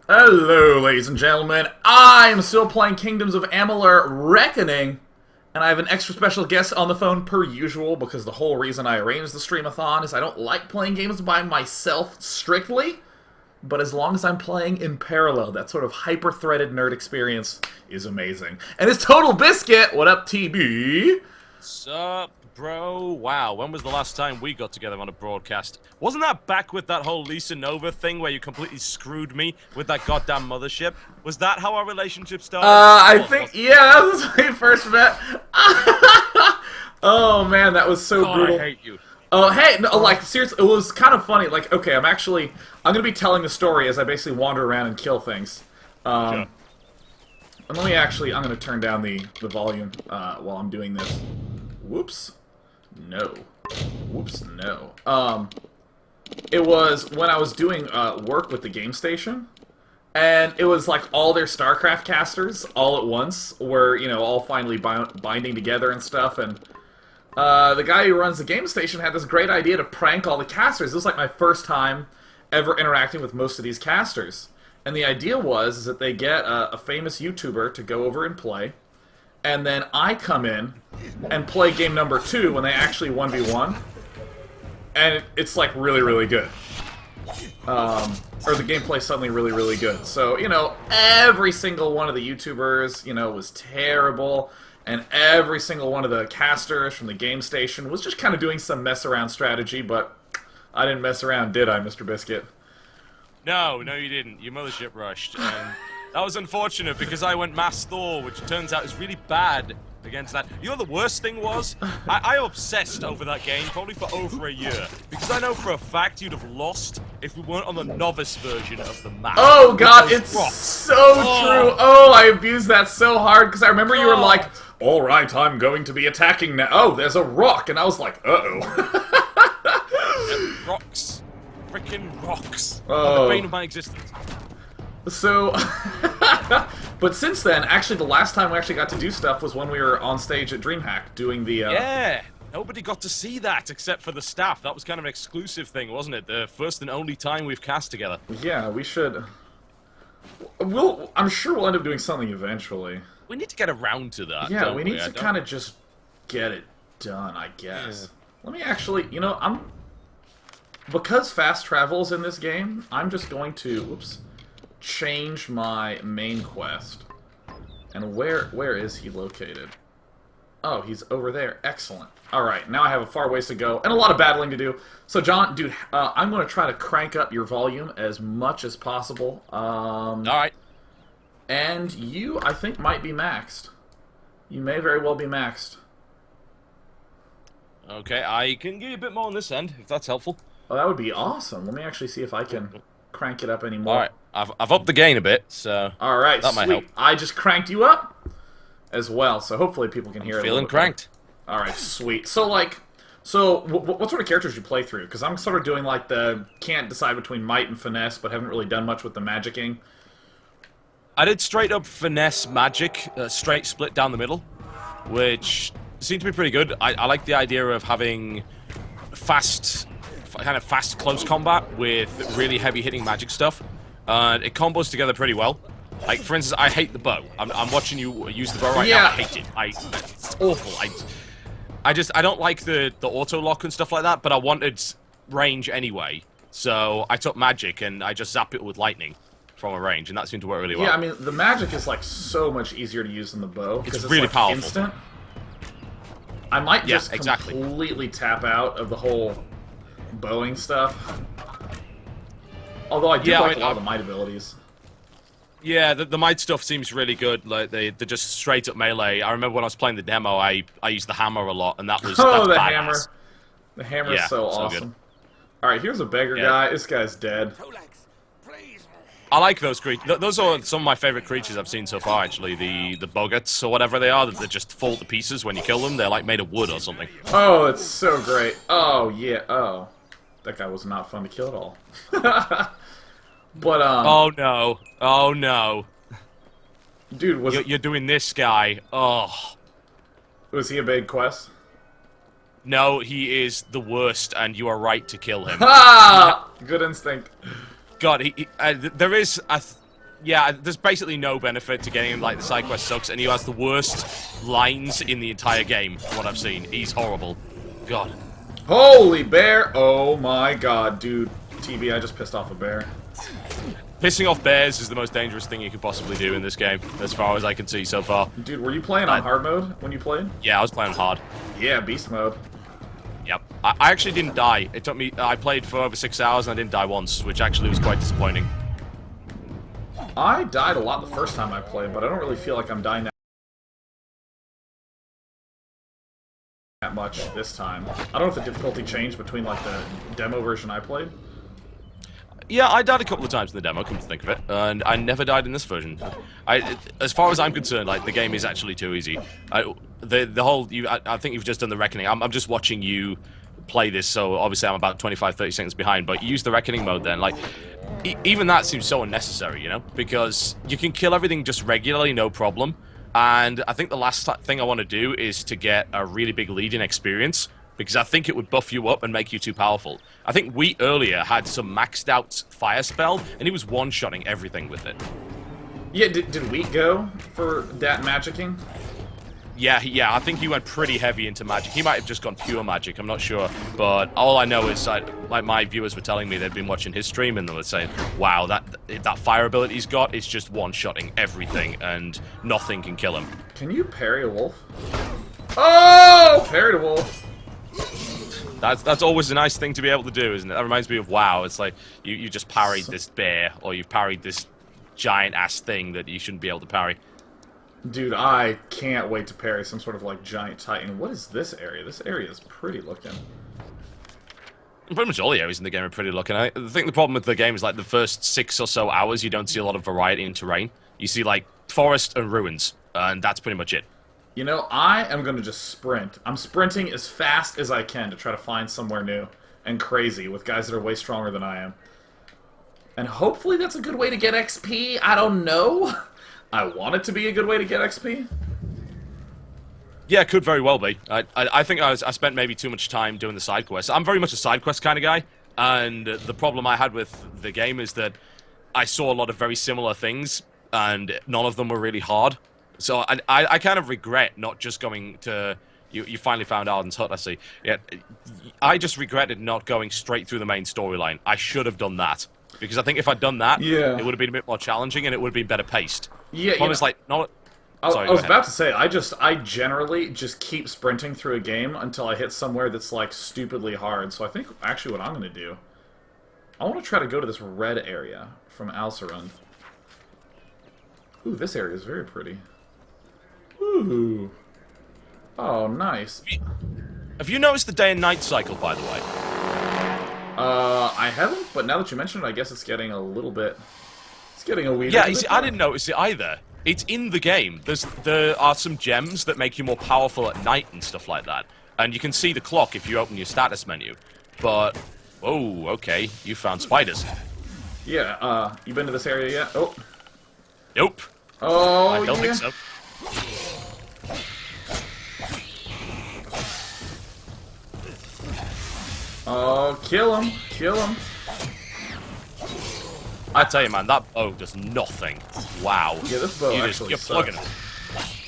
Hello, ladies and gentlemen. I am still playing Kingdoms of Amalur Reckoning, and I have an extra special guest on the phone per usual because the whole reason I arranged the streamathon is I don't like playing games by myself strictly, but as long as I'm playing in parallel, that sort of hyper-threaded nerd experience is amazing. And it's Total Biscuit! What up, TB? Sup, bro? Wow, when was the last time we got together on a broadcast? Wasn't that back with that whole Lisa Nova thing where you completely screwed me with that goddamn mothership? Was that how our relationship started? I think, yeah, that was when we first met. Oh, man, that was so God, brutal. I hate you. Oh, hey, no, like, seriously, it was kind of funny. Like, okay, I'm gonna be telling the story as I basically wander around and kill things. Sure. And I'm gonna turn down the volume while I'm doing this. Whoops. No. Whoops, no. It was when I was doing work with the game station, and it was like all their StarCraft casters all at once were, all finally binding together and stuff, and the guy who runs the game station had this great idea to prank all the casters. This was like my first time ever interacting with most of these casters. And the idea is that they get a famous YouTuber to go over and play, and then I come in and play game number 2 when they actually 1v1, and it's like really, really good. Or the gameplay's suddenly really, really good. So, every single one of the YouTubers, was terrible. And every single one of the casters from the game station was just kind of doing some mess-around strategy, but I didn't mess around, did I, Mr. Biscuit? No, you didn't. You mothership rushed. And that was unfortunate because I went Mass Thor, which turns out is really bad against that. You know the worst thing was? I obsessed over that game probably for over a year. Because I know for a fact you'd have lost if we weren't on the novice version of the map. Oh god, it's so true! Oh, I abused that so hard because I remember you were like, alright, I'm going to be attacking now. Oh, there's a rock! And I was like, uh-oh. Rocks. Freaking rocks. Oh. The bane of my existence. So, but since then, actually the last time we actually got to do stuff was when we were on stage at DreamHack doing the, Yeah! Nobody got to see that except for the staff. That was kind of an exclusive thing, wasn't it? The first and only time we've cast together. Yeah, we should... I'm sure we'll end up doing something eventually. We need to get around to that. Yeah, we need to kind of just get it done, I guess. Yeah. Let me actually, because fast travel is in this game, I'm just going to, change my main quest. And where is he located? Oh, he's over there. Excellent. Alright, now I have a far ways to go, and a lot of battling to do. So, John, dude, I'm going to try to crank up your volume as much as possible. Alright. And you, I think, might be maxed. You may very well be maxed. Okay, I can give you a bit more on this end, if that's helpful. Oh, that would be awesome. Let me actually see if I can crank it up anymore. Alright, I've upped the gain a bit, so alright, that might help. I just cranked you up as well, so hopefully people can hear it. Feeling cranked. Alright, sweet. So, what sort of characters do you play through? Because I'm sort of doing, can't decide between might and finesse, but haven't really done much with the magicking. I did straight up finesse magic, straight split down the middle, which seemed to be pretty good. I like the idea of having fast close combat with really heavy hitting magic stuff. It combos together pretty well. Like, for instance, I hate the bow. I'm watching you use the bow right now. I hate it. It's awful. I don't like the auto lock and stuff like that, but I wanted range anyway. So I took magic and I just zap it with lightning from a range, and that seemed to work really well. Yeah, I mean, the magic is so much easier to use than the bow. It's really powerful. Instant. I might just completely tap out of the whole bowing stuff. Although I do like a lot of the might abilities. Yeah, the might stuff seems really good. Like they're just straight up melee. I remember when I was playing the demo, I used the hammer a lot, and that was that's badass. Hammer. The hammer is so awesome. All right, here's a beggar guy. This guy's dead. I like those creatures. Those are some of my favorite creatures I've seen so far, actually. The boggarts, or whatever they are, that just fall to pieces when you kill them. They're like made of wood or something. Oh, it's so great. Oh, yeah. Oh. That guy was not fun to kill at all. But, oh, no. Oh, no. Dude, You're doing this guy. Oh. Was he a big quest? No, he is the worst, and you are right to kill him. Ha! Good instinct. God, there is Yeah, there's basically no benefit to getting him. Like, the side quest sucks, and he has the worst lines in the entire game, from what I've seen. He's horrible. God. Holy bear! Oh my god, dude. TB, I just pissed off a bear. Pissing off bears is the most dangerous thing you could possibly do in this game, as far as I can see so far. Dude, were you playing on hard mode when you played? Yeah, I was playing hard. Yeah, beast mode. Yep. I actually didn't die. It took me... I played for over 6 hours and I didn't die once, which actually was quite disappointing. I died a lot the first time I played, but I don't really feel like I'm dying that much this time. I don't know if the difficulty changed between, like, the demo version I played. Yeah, I died a couple of times in the demo, come to think of it, and I never died in this version. As far as I'm concerned, like, the game is actually too easy. I think you've just done the reckoning. I'm just watching you play this, so obviously I'm about 25-30 seconds behind, but use the reckoning mode then. Like, even that seems so unnecessary, you know? Because you can kill everything just regularly, no problem. And I think the last thing I want to do is to get a really big lead in experience, because I think it would buff you up and make you too powerful. I think Wheat earlier had some maxed out fire spell, and he was one-shotting everything with it. Yeah, did Wheat go for that magicking? Yeah, I think he went pretty heavy into magic. He might have just gone pure magic, I'm not sure. But all I know is, like, my viewers were telling me they'd been watching his stream, and they were saying, wow, that fire ability he's got is just one-shotting everything, and nothing can kill him. Can you parry a wolf? Oh! Parried a wolf! That's always a nice thing to be able to do, isn't it? That reminds me of WoW. It's like, you just parried this bear, or you've parried this giant-ass thing that you shouldn't be able to parry. Dude, I can't wait to parry some sort of, like, giant titan. What is this area? This area is pretty looking. Pretty much all the areas in the game are pretty looking. I think the problem with the game is, like, the first 6 or so hours, you don't see a lot of variety in terrain. You see, like, forest and ruins, and that's pretty much it. You know, I am going to just sprint. I'm sprinting as fast as I can to try to find somewhere new and crazy with guys that are way stronger than I am. And hopefully that's a good way to get XP. I don't know. I want it to be a good way to get XP. Yeah, it could very well be. I think I spent maybe too much time doing the side quests. I'm very much a side quest kind of guy, and the problem I had with the game is that I saw a lot of very similar things, and none of them were really hard. So I kind of regret not just going to... You finally found Arden's hut, I see. Yeah, I just regretted not going straight through the main storyline. I should have done that. Because I think if I'd done that, yeah, it would have been a bit more challenging, and it would have been better paced. Yeah, I was like, no... Sorry, I was about to say, I generally just keep sprinting through a game until I hit somewhere that's, like, stupidly hard. So I think, actually, what I'm going to do... I want to try to go to this red area from Alcerund. Ooh, this area is very pretty. Ooh. Oh, nice. Have you noticed the day and night cycle, by the way? I haven't, but now that you mention it, I guess it's getting a little bit... It's getting a weird... Yeah, you see, I didn't notice it either. It's in the game. There are some gems that make you more powerful at night and stuff like that. And you can see the clock if you open your status menu. But, oh, okay, you found spiders. Yeah, you been to this area yet? Oh. Nope. Oh, I don't think so. Oh, kill him. Kill him. I tell you, man, that bow does nothing. Wow. Yeah, this bow actually you're sucks. plugging him.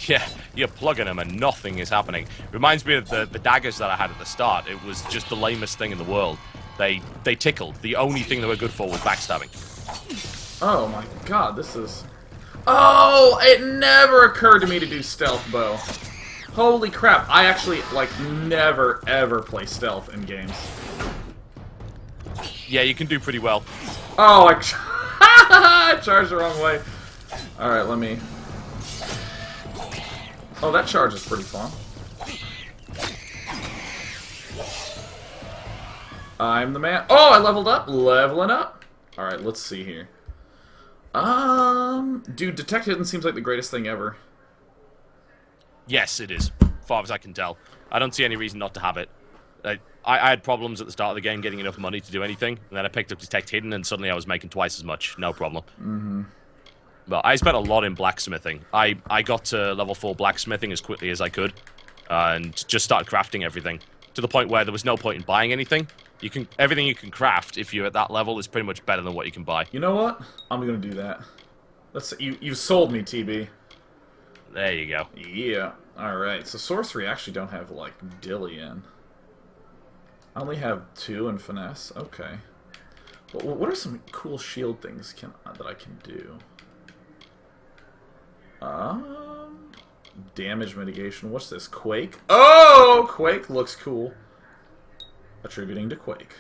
Yeah, you're plugging him and nothing is happening. Reminds me of the daggers that I had at the start. It was just the lamest thing in the world. They tickled. The only thing they were good for was backstabbing. Oh my god, this is... Oh! It never occurred to me to do stealth bow. Holy crap, I actually, like, never, ever play stealth in games. Yeah, you can do pretty well. Oh, I charged the wrong way. Alright, let me... Oh, that charge is pretty fun. I'm the man. Oh, I leveled up. Leveling up. Alright, let's see here. Dude, Detect Hidden seems like the greatest thing ever. Yes, it is. As far as I can tell. I don't see any reason not to have it. I had problems at the start of the game getting enough money to do anything, and then I picked up Detect Hidden, and suddenly I was making twice as much. No problem. Mm-hmm. But I spent a lot in blacksmithing. I got to level 4 blacksmithing as quickly as I could, and just started crafting everything. To the point where there was no point in buying anything. Everything you can craft, if you're at that level, is pretty much better than what you can buy. You know what? I'm gonna do that. Let's see. You sold me, TB. There you go. Yeah. Alright, so sorcery I actually don't have, like, dilly in. I only have 2 in finesse. Okay. But what are some cool shield things that I can do? Damage mitigation. What's this? Quake? Oh! Quake looks cool. Attributing to Quake.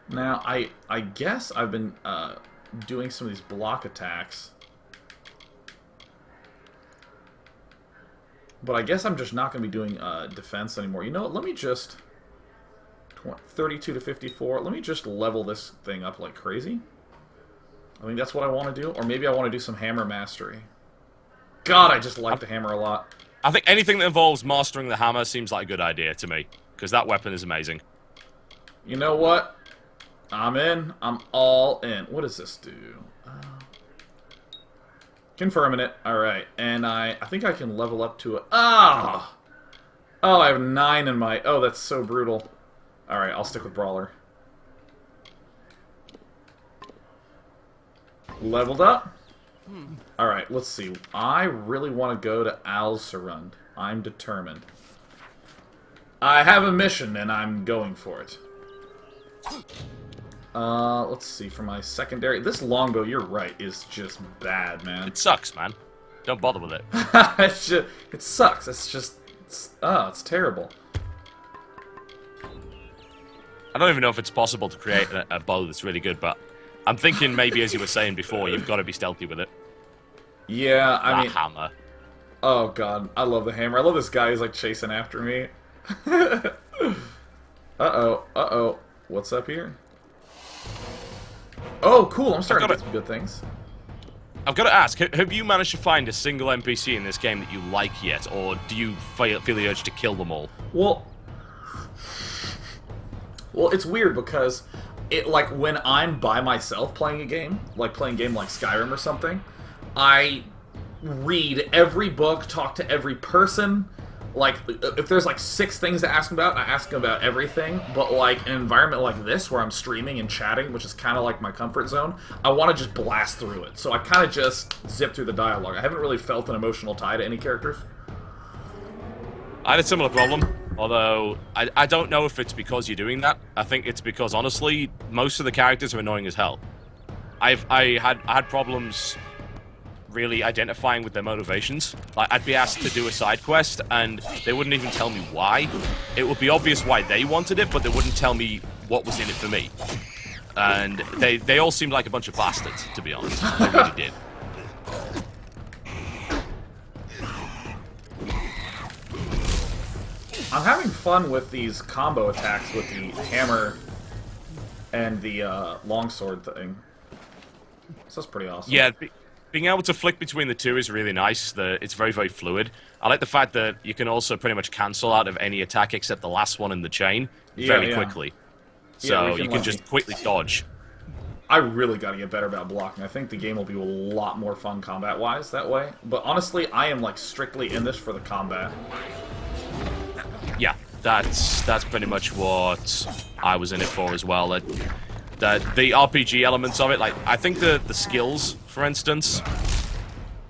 Now, I guess I've been doing some of these block attacks. But I guess I'm just not going to be doing defense anymore. You know what? Let me just... 32 to 54. Let me just level this thing up like crazy. I think that's what I want to do. Or maybe I want to do some hammer mastery. God, I just like the hammer a lot. I think anything that involves mastering the hammer seems like a good idea to me. Because that weapon is amazing. You know what? I'm in. I'm all in. What does this do? Confirming it. Alright. And I think I can level up to a... Ah! Oh, I have 9 in my... Oh, that's so brutal. Alright, I'll stick with Brawler. Leveled up. Alright, let's see. I really want to go to Alserund. I'm determined. I have a mission, and I'm going for it. Let's see, for my secondary... This longbow, you're right, is just bad, man. It sucks, man. Don't bother with it. It sucks. It's just... it's terrible. I don't even know if it's possible to create a bow that's really good, but I'm thinking maybe, as you were saying before, you've got to be stealthy with it. Yeah, I mean... hammer. Oh, God. I love the hammer. I love this guy who's, like, chasing after me. Uh-oh. Uh-oh. What's up here? Oh, cool. I'm starting to get some good things. I've got to ask, have you managed to find a single NPC in this game that you like yet, or do you feel the urge to kill them all? Well, it's weird because, when I'm by myself playing a game, like playing a game like Skyrim or something, I read every book, talk to every person. Like, if there's, 6 things to ask about, I ask them about everything. But, an environment like this, where I'm streaming and chatting, which is kind of like my comfort zone, I want to just blast through it. So I kind of just zip through the dialogue. I haven't really felt an emotional tie to any characters. I had a similar problem, although I don't know if it's because you're doing that. I think it's because, honestly, most of the characters are annoying as hell. I had problems really identifying with their motivations. Like, I'd be asked to do a side quest, and they wouldn't even tell me why. It would be obvious why they wanted it, but they wouldn't tell me what was in it for me. And they all seemed like a bunch of bastards, to be honest. They really did. I'm having fun with these combo attacks with the hammer and the longsword thing. So that's pretty awesome. Yeah, being able to flick between the two is really nice. It's very, very fluid. I like the fact that you can also pretty much cancel out of any attack except the last one in the chain very quickly. So you can just quickly dodge. I really got to get better about blocking. I think the game will be a lot more fun combat-wise that way. But honestly, I am strictly in this for the combat. Yeah, that's pretty much what I was in it for as well. The RPG elements of it, I think the skills, for instance,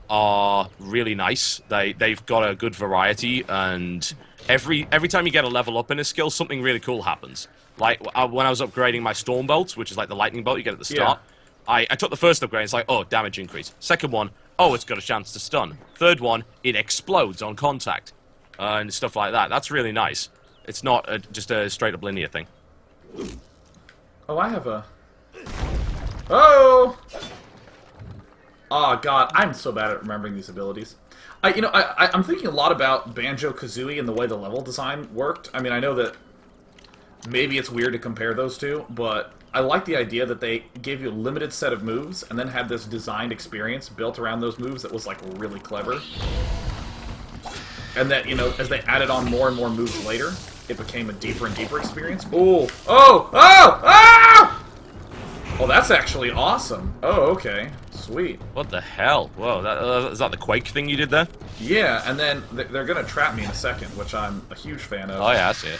are really nice. They've got a good variety, and every time you get a level up in a skill, something really cool happens. Like when I was upgrading my storm bolt, which is like the lightning bolt you get at the start, I took the first upgrade. It's like, oh, damage increase. Second one, oh, it's got a chance to stun. Third one, it explodes on contact, and stuff like that. That's really nice. It's not just a straight up linear thing. Oh, I have a... Oh! Oh, God, I'm so bad at remembering these abilities. I'm thinking a lot about Banjo-Kazooie and the way the level design worked. I mean, I know that maybe it's weird to compare those two, but I like the idea that they gave you a limited set of moves and then had this designed experience built around those moves that was, really clever. And that, as they added on more and more moves later, it became a deeper and deeper experience. Ooh. Oh! Oh! Oh! Oh, that's actually awesome. Oh, okay. Sweet. What the hell? Whoa, is that the Quake thing you did there? Yeah, and then they're gonna trap me in a second, which I'm a huge fan of. Oh yeah, I see it.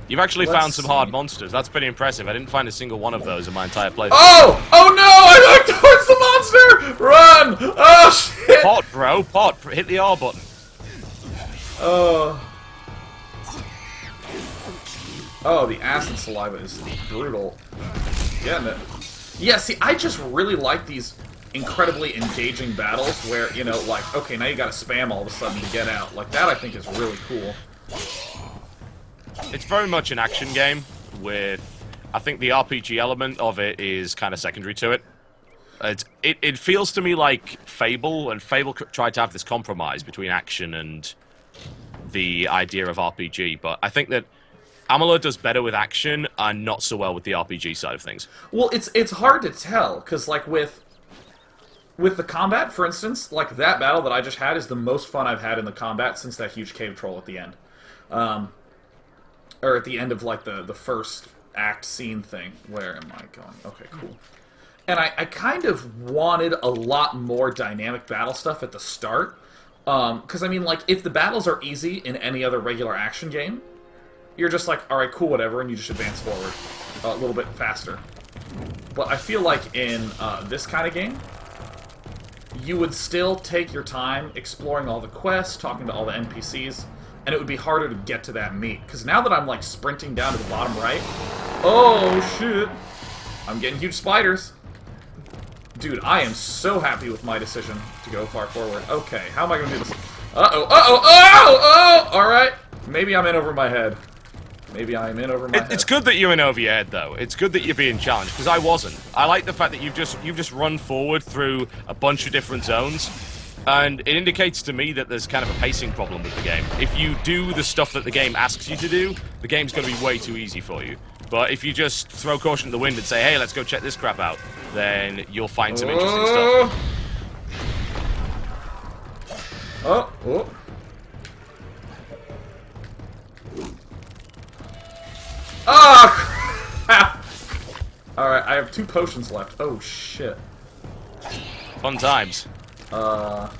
You've actually Let's found some hard see. monsters. That's pretty impressive. I didn't find a single one of those in my entire playthrough. Oh! Oh no! I looked towards the monster! Run! Oh shit! Pot, bro, pot. Hit the R button. Oh. Oh, the acid saliva is brutal. Yeah, see, I just really like these incredibly engaging battles where, you know, like, okay, now you gotta spam all of a sudden to get out. Like, that I think is really cool. It's very much an action game with, I think the RPG element of it is kind of secondary to it. It feels to me like Fable, and Fable tried to have this compromise between action and the idea of RPG, but I think that Amalur does better with action and not so well with the RPG side of things. Well, it's hard to tell, because, like, with the combat, for instance, like, that battle that I just had is the most fun I've had in the combat since that huge cave troll at the end. Or at the end of, like, the first act scene thing. Where am I going? Okay, cool. And I kind of wanted a lot more dynamic battle stuff at the start. Because, I mean, like, if the battles are easy in any other regular action game, you're just like, alright, cool, whatever, and you just advance forward a little bit faster. But I feel like in this kind of game, you would still take your time exploring all the quests, talking to all the NPCs, and it would be harder to get to that meat. Because now that I'm, like, sprinting down to the bottom right... Oh, shit! I'm getting huge spiders. Dude, I am so happy with my decision to go far forward. Okay, how am I going to do this? Uh-oh, uh-oh, oh, oh! Alright, maybe I'm in over my head. Maybe I'm in over my head. It's good that you're in over your head, though. It's good that you're being challenged, because I wasn't. I like the fact that you've just run forward through a bunch of different zones, and it indicates to me that there's kind of a pacing problem with the game. If you do the stuff that the game asks you to do, the game's going to be way too easy for you. But if you just throw caution to the wind and say, hey, let's go check this crap out, then you'll find some interesting stuff. Oh, oh. Oh, crap! Alright, I have 2 potions left. Oh, shit. Fun times. Oh,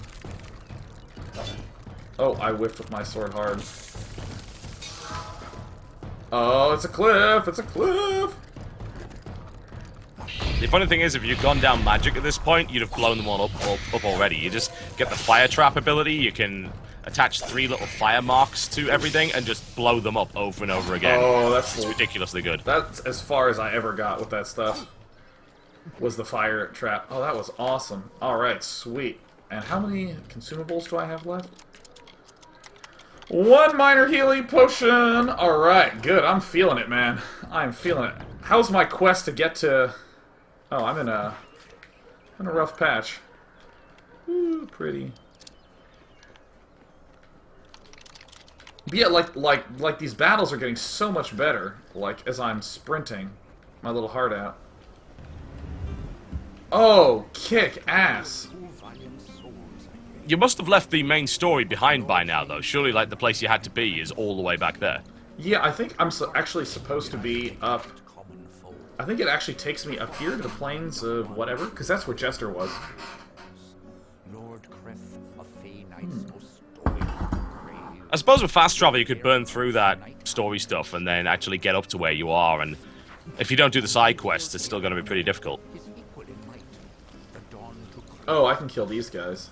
I whiffed with my sword hard. Oh, it's a cliff! It's a cliff! The funny thing is, if you'd gone down magic at this point, you'd have blown them all up already. You just get the fire trap ability, you can attach 3 little fire marks to everything and just blow them up over and over again. Oh, that's ridiculously good. That's as far as I ever got with that stuff. Was the fire trap. Oh, that was awesome. Alright, sweet. And how many consumables do I have left? 1 minor healing potion! Alright, good. I'm feeling it, man. I'm feeling it. How's my quest to get to... Oh, I'm in a rough patch. Ooh, pretty. But yeah, like these battles are getting so much better, like, as I'm sprinting my little heart out. Oh, kick ass. You must have left the main story behind by now, though. Surely, like, the place you had to be is all the way back there. Yeah, I think I'm actually supposed to be up... I think it actually takes me up here to the plains of whatever, because that's where Jester was. I suppose with fast travel, you could burn through that story stuff and then actually get up to where you are, and if you don't do the side quests, it's still going to be pretty difficult. Oh, I can kill these guys.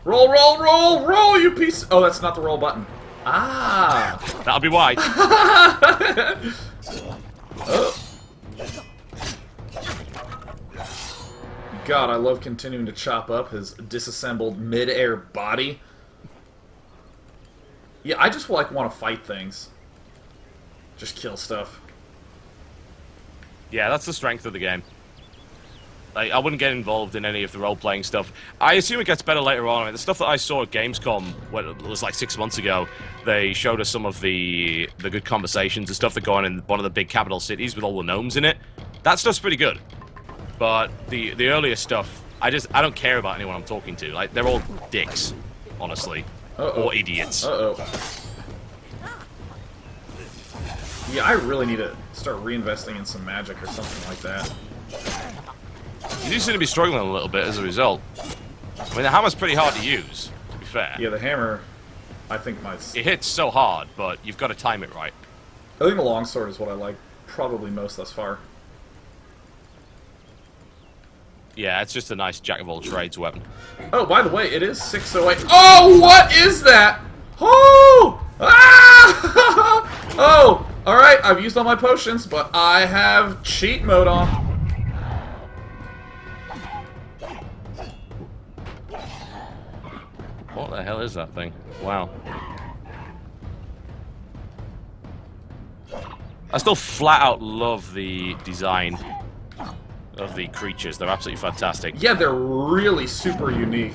Roll, roll, roll, roll, you piece... Oh, that's not the roll button. Ah! That'll be why. Oh. God, I love continuing to chop up his disassembled mid-air body. Yeah, I just, like, want to fight things. Just kill stuff. Yeah, that's the strength of the game. Like, I wouldn't get involved in any of the role-playing stuff. I assume it gets better later on. I mean, the stuff that I saw at Gamescom, when it was like 6 months ago, they showed us some of the good conversations and stuff that go on in one of the big capital cities with all the gnomes in it. That stuff's pretty good. But the earlier stuff, I don't care about anyone I'm talking to. Like, they're all dicks, honestly. Or idiots. Yeah, I really need to start reinvesting in some magic or something like that. You do seem to be struggling a little bit as a result. I mean, the hammer's pretty hard to use, to be fair. Yeah, the hammer, I think It hits so hard, but you've got to time it right. I think the longsword is what I like probably most thus far. Yeah, it's just a nice jack-of-all-trades weapon. Oh, by the way, it is 6:08. Oh, what is that? Oh! Ah! Oh! Alright, I've used all my potions, but I have cheat mode on. What the hell is that thing? Wow. I still flat out love the design of the creatures. They're absolutely fantastic. Yeah, they're really super unique.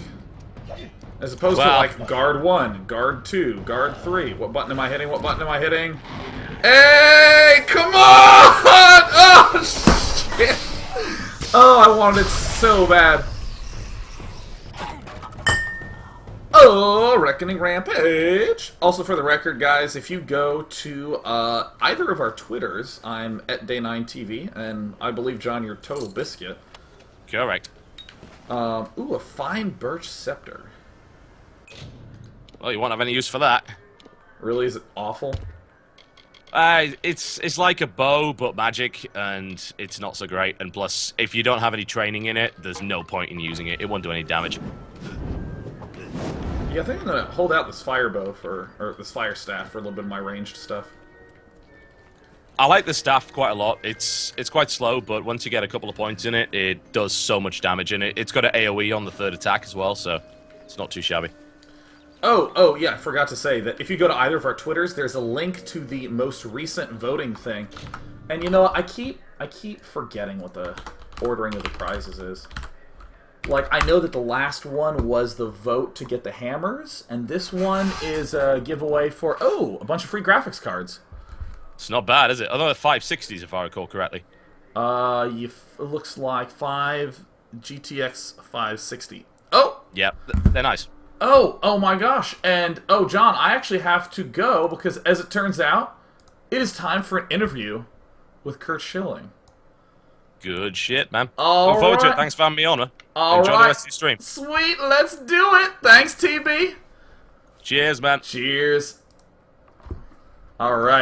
As opposed to, like, guard 1, guard 2, guard 3. What button am I hitting? What button am I hitting? Hey, come on! Oh, shit! Oh, I wanted it so bad. Oh, Reckoning Rampage! Also, for the record, guys, if you go to either of our Twitters, I'm at Day9TV, and I believe, John, you're Total Biscuit. Correct. Ooh, a fine birch scepter. Well, you won't have any use for that. Really? Is it awful? It's like a bow, but magic, and it's not so great. And plus, if you don't have any training in it, there's no point in using it. It won't do any damage. Yeah, I think I'm gonna hold out this fire bow or this fire staff for a little bit of my ranged stuff. I like the staff quite a lot. It's quite slow, but once you get a couple of points in it, it does so much damage in it. It's got an AoE on the third attack as well, so it's not too shabby. Oh, yeah, I forgot to say that if you go to either of our Twitters, there's a link to the most recent voting thing. And you know what, I keep forgetting what the ordering of the prizes is. Like, I know that the last one was the vote to get the hammers, and this one is a giveaway for, a bunch of free graphics cards. It's not bad, is it? Although 560s, if I recall correctly. It looks like 5 GTX 560. Oh! Yeah, they're nice. Oh my gosh. And, John, I actually have to go because, as it turns out, it is time for an interview with Kurt Schilling. Good shit, man. Looking forward to it. Thanks for having me on. Enjoy the rest of your stream. Sweet, let's do it. Thanks, TB. Cheers, man. Cheers. All right.